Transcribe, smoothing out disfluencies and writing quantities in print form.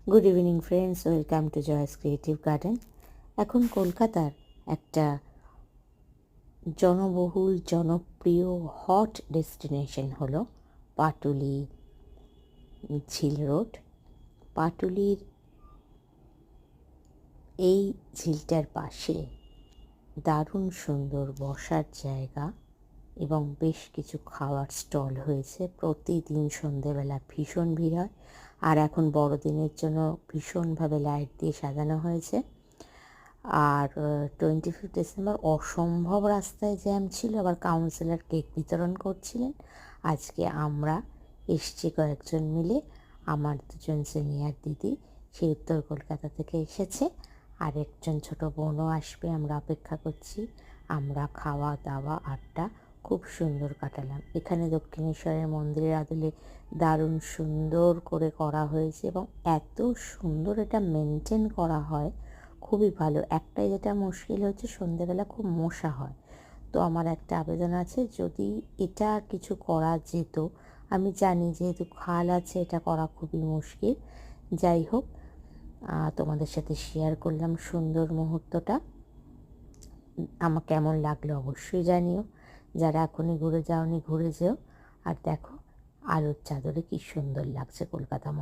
Good evening friends, welcome to joys creative garden. এখন কলকাতার একটা জনবহুল জনপ্রিয় হট ডেস্টিনেশন হলো পাটুলি ঝিল রোড। পাটুলির এই ঝিলটার পাশে দারুণ সুন্দর বসার জায়গা এবং বেশ কিছু খাওয়ার স্টল হয়েছে। প্রতিদিন সন্ধেবেলা ভীষণ ভিড় হয়, আর এখন বড়দিনের জন্য ভীষণভাবে লাইট দিয়ে সাজানো হয়েছে। আর 25 ডিসেম্বর অসম্ভব রাস্তায় জ্যাম ছিল, আবার কাউন্সিলর কেক বিতরণ করছিলেন। আজকে আমরা এসছি কয়েকজন মিলে, আমার দুজন সিনিয়র দিদি সেই উত্তর কলকাতা থেকে এসেছে, আর একজন ছোটো বোনও আসবে, আমরা অপেক্ষা করছি। আমরা খাওয়া দাওয়া আড্ডা খুব সুন্দর কাটালাম। এখানে দক্ষিণেশ্বরের মন্দিরের আদলে দারুণ সুন্দর করে করা হয়েছে এবং এত সুন্দর এটা মেনটেন করা হয়, খুবই ভালো। একটাই যেটা মুশকিল হচ্ছে, সন্ধেবেলা খুব মশা হয়। তো আমার একটা আবেদন আছে, যদি এটা কিছু করা যেত। আমি জানি যেহেতু খাল আছে, এটা করা খুবই মুশকিল। যাই হোক, তোমাদের সাথে শেয়ার করলাম সুন্দর মুহূর্তটা। আমার কেমন লাগলো অবশ্যই জানিও। যারা এখনই ঘুরে যাওনি ঘুরে যেও। আর দেখো আলোর চাদরে কি সুন্দর লাগছে কলকাতা।